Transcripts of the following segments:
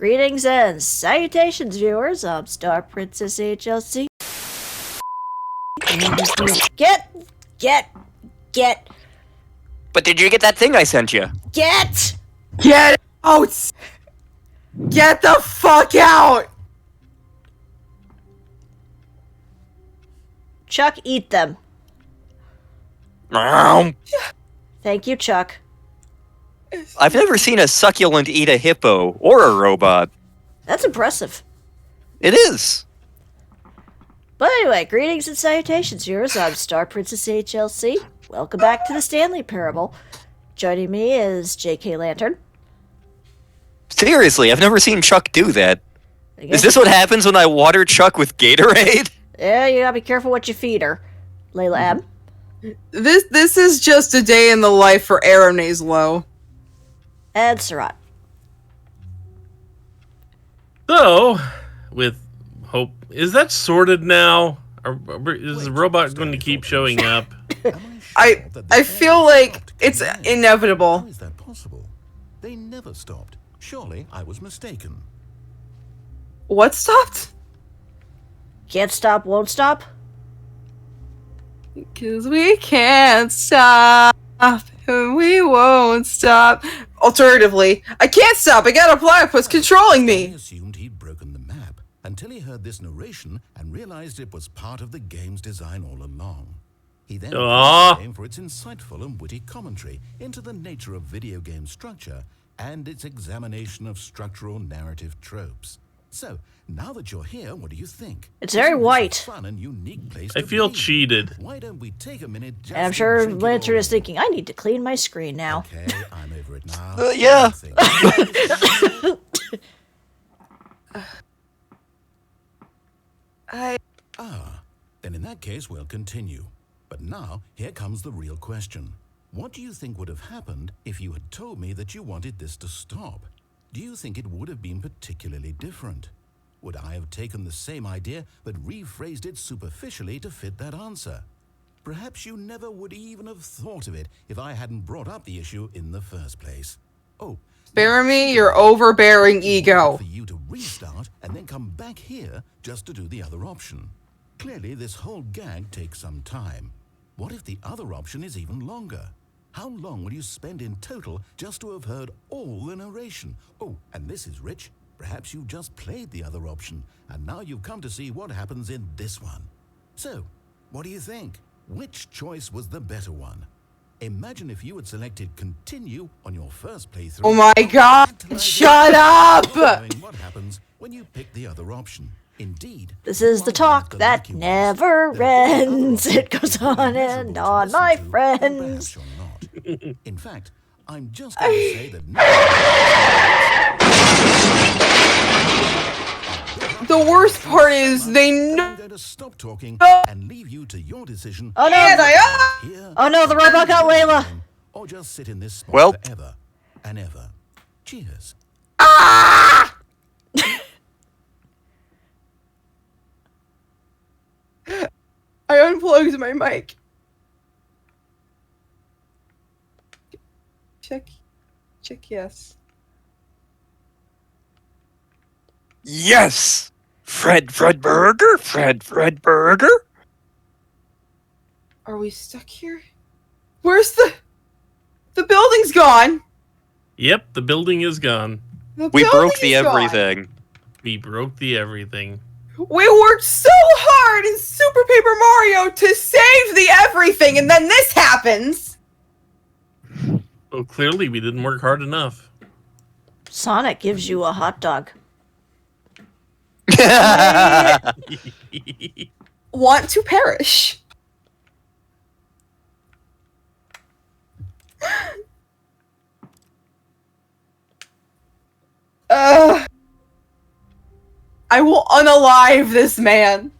Greetings and salutations, viewers. I'm StarPrincessHLC. Get. But did you get that thing I sent you? Get out! Get the fuck out! Chuck, eat them. Meow. Thank you, Chuck. I've never seen a succulent eat a hippo or a robot. That's impressive. It is. But anyway, greetings and salutations, viewers. I'm StarPrincessHLC. Welcome back to the Stanley Parable. Joining me is J.K. Lantern. Seriously, I've never seen Chuck do that. Is this what happens when I water Chuck with Gatorade? Yeah, you gotta be careful what you feed her. Layla M. This is just a day in the life for Aeronays Low. And Surratt. So, with hope, is that sorted now? Is the robot going to keep showing up? I feel like it's inevitable. How is that possible? They never stopped. Surely I was mistaken. What stopped? Can't stop, won't stop? Because we can't stop, and we won't stop. Alternatively, I can't stop. I got a platypus controlling He me. assumed he'd broken the map until he heard this narration and realized it was part of the game's design all along. He then praised the game for its insightful and witty commentary into the nature of video game structure and its examination of structural narrative tropes. So, now that you're here, what do you think? It's very Isn't this a white. fun and unique place I to feel be? cheated. Why don't we take a minute just And I'm to sure drink it Lantern all is in? thinking, I need to clean my screen now. Okay, I'm over it now. Yeah. Then in that case, we'll continue. But now, here comes the real question. What do you think would have happened if you had told me that you wanted this to stop? Do you think it would have been particularly different? Would I have taken the same idea but rephrased it superficially to fit that answer? Perhaps you never would even have thought of it if I hadn't brought up the issue in the first place. Oh, Spare me your overbearing ego. for you to restart and then come back here just to do the other option. Clearly, this whole gag takes some time. What if the other option is even longer? How long will you spend in total just to have heard all the narration? Oh, and this is rich. Perhaps you've just played the other option, and now you've come to see what happens in this one. So, what do you think? Which choice was the better one? Imagine if you had selected continue on your first playthrough. Oh my god, shut up! Knowing what happens when you pick the other option. Indeed. This is the talk that never ends. It goes on and on, my friends. In fact, I'm just going to say that The worst part is they know. I'm going to stop talking and leave you to your decision. Oh no! Here, Oh no, the robot got Layla! or just sit in this spot Well. forever and ever. Cheers. I unplugged my mic. Check yes. Yes! Fred Burger? Are we stuck here? Where's the building's gone? Yep, the building is gone. The We broke building the is gone. everything. We broke the everything. We worked so hard in Super Paper Mario to save the everything, and then this happens! Well, clearly we didn't work hard enough. Sonic gives you a hot dog. Want to perish. I will unalive this man.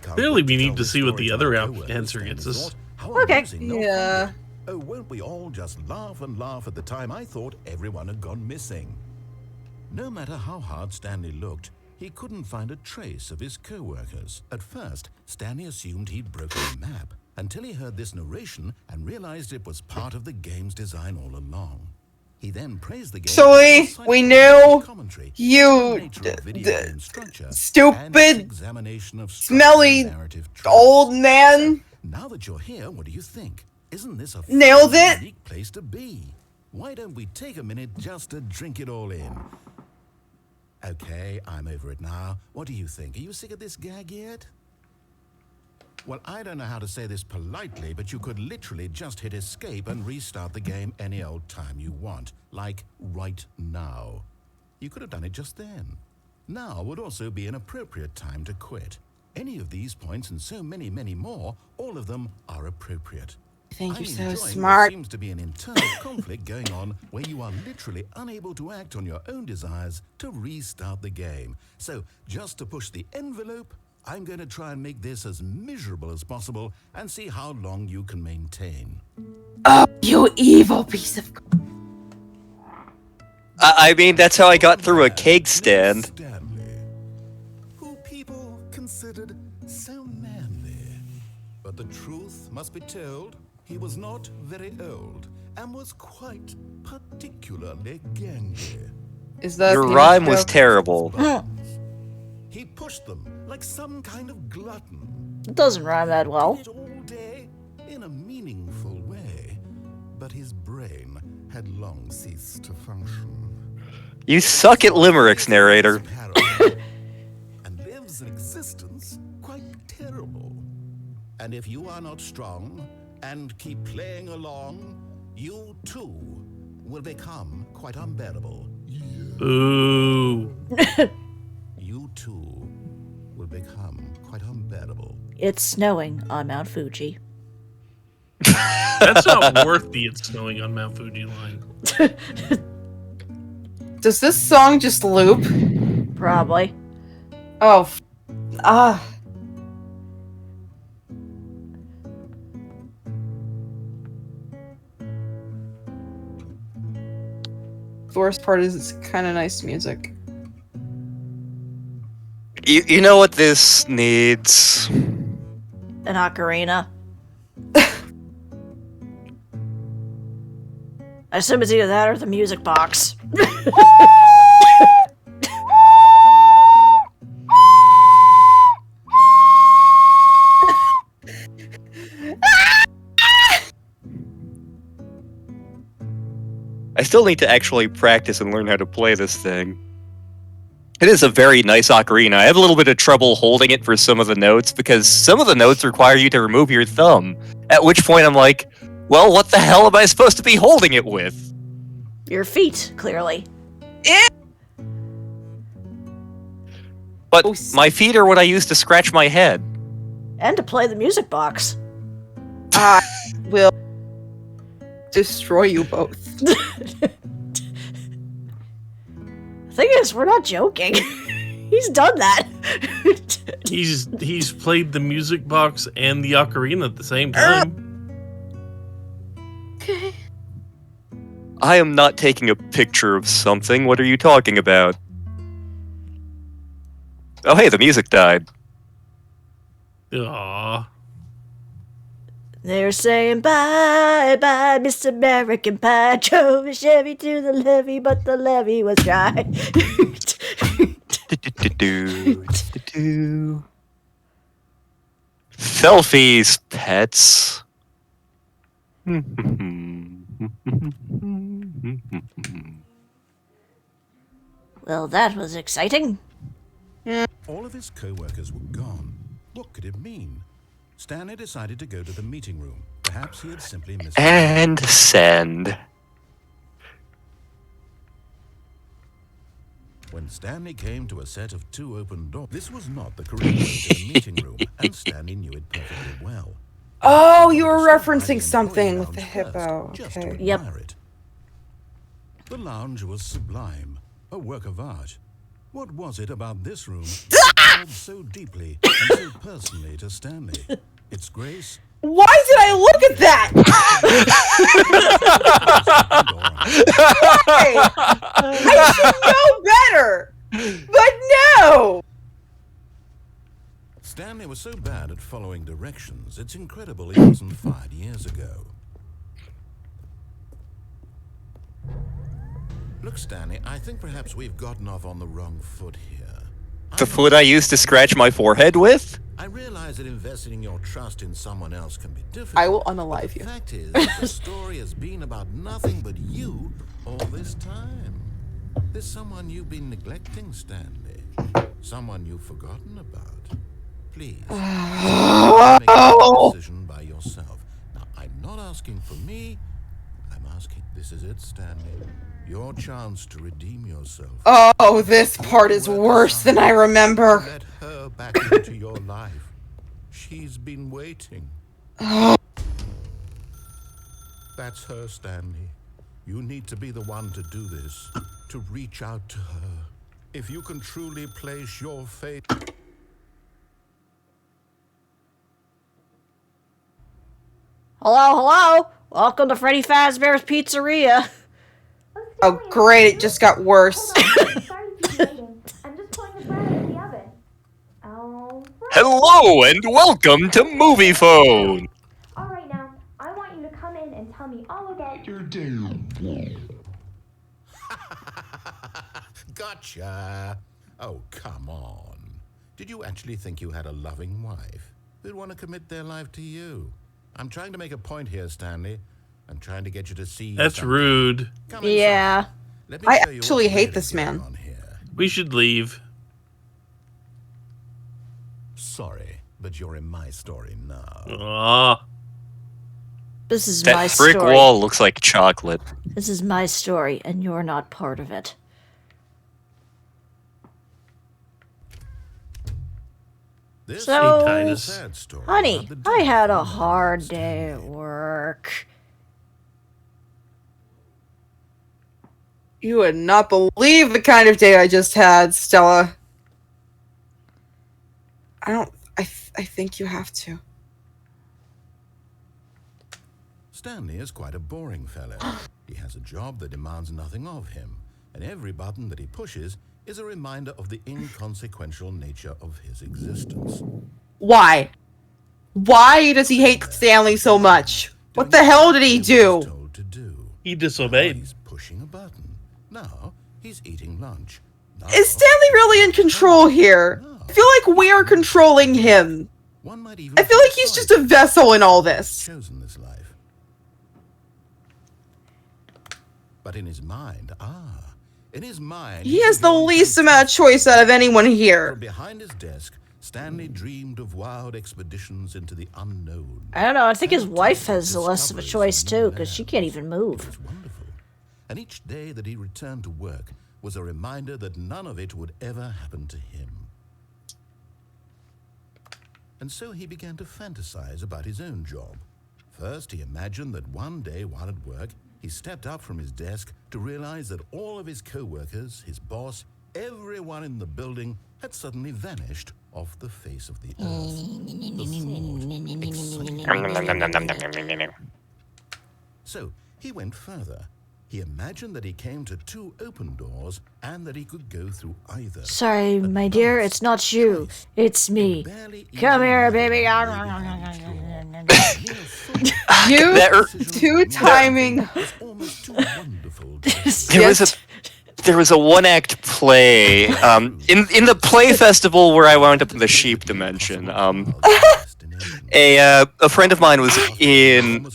Clearly we need to see what the other answer gets us. Okay. Yeah. Oh, won't we all just laugh and laugh at the time I thought everyone had gone missing? No matter how hard Stanley looked, he couldn't find a trace of his co-workers. At first, Stanley assumed he'd broken the map, until he heard this narration and realized it was part of the game's design all along. He then praised the game. Actually, we knew commentary, you nature of video game structure, and stupid, examination of smelly, narrative tropes. old man. Now that you're here, what do you think? Isn't this a Nailed it. unique place to be? Why don't we take a minute just to drink it all in? Okay, I'm over it now. What do you think? Are you sick of this gag yet? Well, I don't know how to say this politely, but you could literally just hit escape and restart the game any old time you want, like right now. You could have done it just then. Now would also be an appropriate time to quit. Any of these points and so many, many more, all of them are appropriate. I think I'm you're so enjoying what smart. seems to be an internal conflict going on where you are literally unable to act on your own desires to restart the game. So just to push the envelope, I'm going to try and make this as miserable as possible and see how long you can maintain. Oh, you evil piece of... I mean, that's how I got through a cake stand. Stanley, who people considered so manly. But the truth must be told, he was not very old and was quite particularly gangly. Is that Your a penis rhyme was joke? terrible. He pushed them like some kind of glutton. It doesn't rhyme that well. Did it all day in a meaningful way, but his brain had long ceased to function. You suck at limericks, narrator. And lives an existence quite terrible. And if you are not strong and keep playing along, you too will become quite unbearable. Ooh. You too will become quite unbearable. It's snowing on Mount Fuji. That's not worth the "It's Snowing on Mount Fuji" line. Does this song just loop? Probably. Oh, The worst part is it's kind of nice music. You know what this needs? An ocarina. I assume it's either that or the music box. I still need to actually practice and learn how to play this thing. It is a very nice ocarina. I have a little bit of trouble holding it for some of the notes because some of the notes require you to remove your thumb. At which point I'm like, well, what the hell am I supposed to be holding it with? Your feet, clearly. But Oh, my feet are what I use to scratch my head. And to play the music box. I will destroy you both. Thing is, we're not joking. He's done that. He's played the music box and the ocarina at the same time. I am not taking a picture of something. What are you talking about? Oh, hey, the music died. Aww. They're saying bye bye, Miss American Pie. Drove a Chevy to the levee, but the levee was dry. Selfies, pets. Well, that was exciting. All of his co-workers were gone. What could it mean? Stanley decided to go to the meeting room. Perhaps he had simply missed And send. When Stanley came to a set of 2 open doors, this was not the correct way to the meeting room, and Stanley knew it perfectly well. Oh, you were referencing something with the hippo. Just to Okay. Yep. admire it. The lounge was sublime, a work of art. What was it about this room that called so deeply and so personally to Stanley? Its grace. Why did I look at that? Why? I should know better. But no. Stanley was so bad at following directions, it's incredible he wasn't fired years ago. Look, Stanley, I think perhaps we've gotten off on the wrong foot here. The foot I used to scratch my forehead with? I realize that investing your trust in someone else can be difficult. I will unalive you. The fact is that the story has been about nothing but you all this time. There's someone you've been neglecting, Stanley. Someone you've forgotten about. Please. Make a decision by yourself. Now, I'm not asking for me. I'm asking, this is it, Stanley. Your chance to redeem yourself. Oh, this part is worse than I remember. Let her back into your life. She's been waiting. That's her, Stanley. You need to be the one to do this, to reach out to her. If you can truly place your faith... Hello? Welcome to Freddy Fazbear's Pizzeria. Oh, great, it just got worse. Sorry to keep waiting. I'm just pulling the bread out of the oven. Oh. Hello and welcome to Movie Phone! Alright now, I want you to come in and tell me all about your Gotcha! Oh, come on. Did you actually think you had a loving wife who'd want to commit their life to you? I'm trying to make a point here, Stanley. I'm trying to get you to see... That's something. rude. Come inside. Yeah. Let me I show you actually what's hate really this going man. on here. We should leave. Sorry, but you're in my story now. Ah, This is my That brick story. wall looks like chocolate. This is my story, and you're not part of it. This So, is a Titus. sad story Honey, about the I death had a of hard Stanley. day at work. You would not believe the kind of day I just had, Stella. I think you have to. Stanley is quite a boring fellow. He has a job that demands nothing of him, and every button that he pushes is a reminder of the inconsequential nature of his existence. Why? Why does he hate Stanley so much? What the hell did he do? Told to do. he Now disobeyed. he's pushing a button. Now he's eating lunch. Now Is Stanley really in control here? I feel like we're controlling him. one might even I feel like he's just a vessel in all this. chosen this life. But in his mind, in his mind, He has the least amount of choice out of anyone From here. behind his desk, Stanley dreamed of wild expeditions into the unknown. I don't know, I think his wife has less of a choice too, because she can't even It move. was wonderful. And each day that he returned to work was a reminder that none of it would ever happen to him. And so he began to fantasize about his own job. First, he imagined that one day while at work, he stepped up from his desk to realize that all of his co-workers, his boss, everyone in the building had suddenly vanished off the face of the earth. So he went further. He imagined that he came to two open doors and that he could go through either. Sorry, my dear, it's not you. It's me. Come here, baby. You That- two timing. There was a one-act play in the play festival where I wound up in the sheep dimension. A friend of mine was in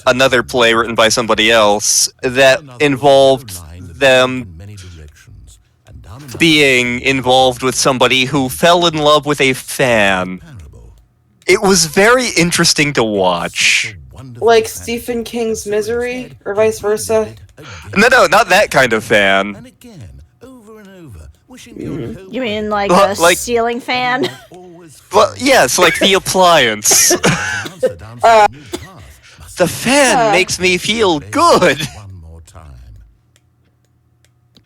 another play written by somebody else that involved them being involved with somebody who fell in love with a fan. It was very interesting to watch. Like Stephen King's Misery, or vice versa. No, not that kind of fan. And again, over and over, wishing You mean like Well, a like- ceiling fan? Well, yes, like the appliance. The fan makes me feel good. One more time.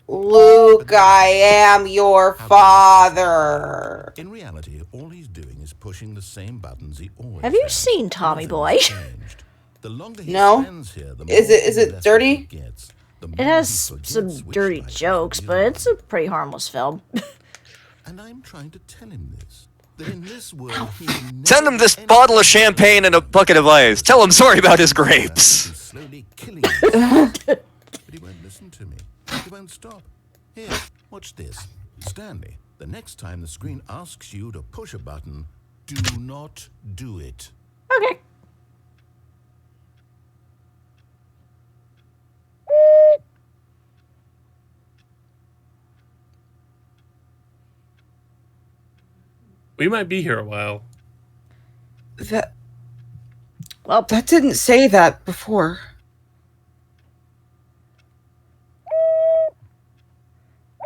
Luke, I am your father. In reality, all he's doing is pushing the same buttons he always Have you has. seen Tommy Nothing Boy? has changed. The longer he No. spends here, the Is more it less dirty? he gets, the It more has he forgets some which dirty life jokes, he but is. it's a pretty harmless film. And I'm trying to tell him this. That in this world, he will Send never him this be bottle of anything champagne and a bucket of ice. Tell him sorry about his grapes. He's slowly killing himself. But he won't It won't stop. Here, watch this. Stanley, the next time the screen asks you to push a button, do not do it. Okay. We might be here a while. Well, That didn't say that before.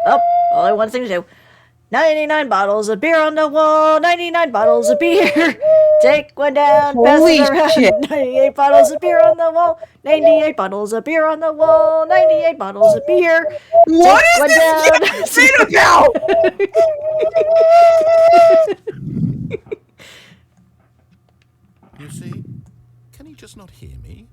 oh, only one thing to do. 99 bottles of beer on the wall, 99 bottles of beer. Take one down, pass Holy it around. shit. 98 bottles of beer on the wall, 98 bottles of beer on the wall, 98 bottles of beer. What Take one is down. this game about? You see? Can he just not hear me?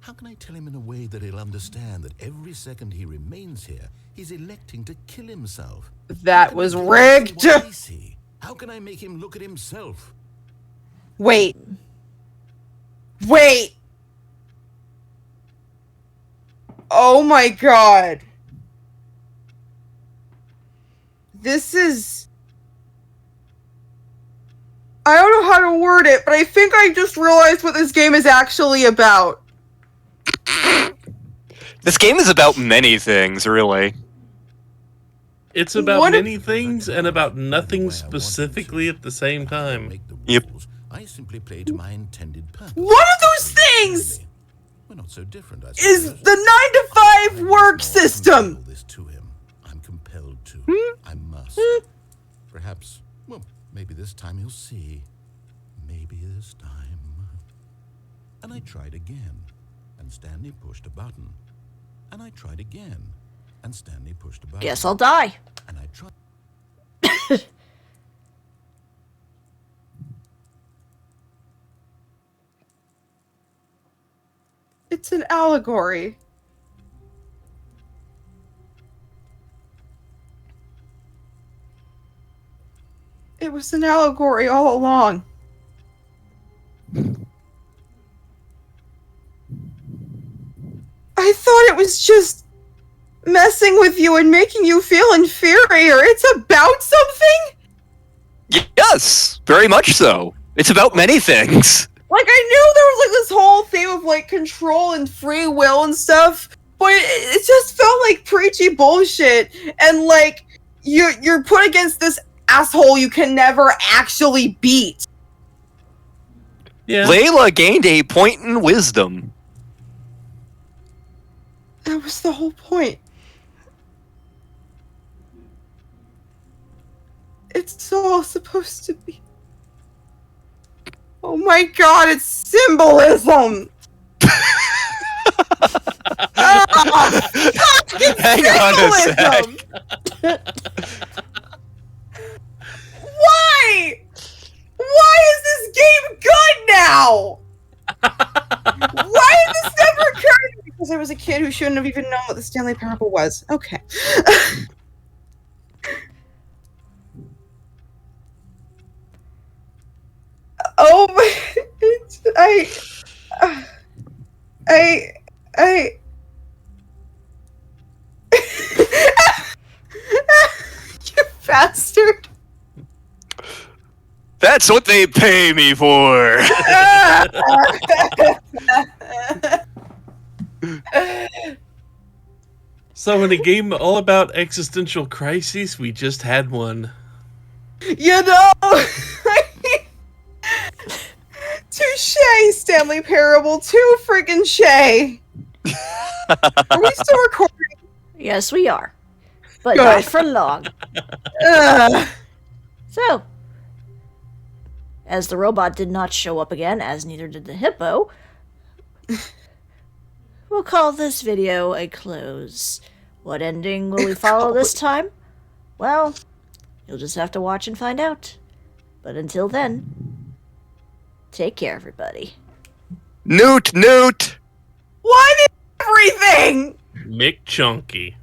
How can I tell him in a way that he'll understand that every second he remains here, he's electing to kill himself? That was rigged. What is he? How can I make him look at himself? Wait. Oh my god. This is... I don't know how to word it, but I think I just realized what this game is actually about. This game is about many things, really. It's about What if- many things and about nothing specifically at the same time. Make the Yep. rules. I simply play to my intended purpose. One of those things We're not so different, I is suppose. the 9 to 5 work system. All this to him. I'm compelled to. I must. Perhaps, well, maybe this time he'll see. Maybe this time. And I tried again, and Stanley pushed a button. And I tried again, and Stanley pushed a button. Guess I'll die. And I tried. It's an allegory. It was an allegory all along. I thought it was just messing with you and making you feel inferior. It's about something? Yes, very much so. It's about many things. Like, I knew there was, like, this whole theme of, like, control and free will and stuff, but it just felt like preachy bullshit, and, like, you're put against this asshole you can never actually beat. Yeah. Layla gained a point in wisdom. That was the whole point. It's all supposed to be... Oh my god, it's symbolism! Hang on a sec. Why? Why is this game good now? Why did this never occur to me? Because I was a kid who shouldn't have even known what the Stanley Parable was. Okay. Oh my... You bastard. That's what they pay me for. So in a game all about existential crises, we just had one. You know, touche, Stanley Parable, too friggin' shay. Are we still recording? Yes, we are. But Good. not for long. Ugh. So, as the robot did not show up again, as neither did the hippo, we'll call this video a close. What ending will we follow this time? Well, you'll just have to watch and find out. But until then, take care, everybody. Newt, Newt. What is everything? Mick Chunky.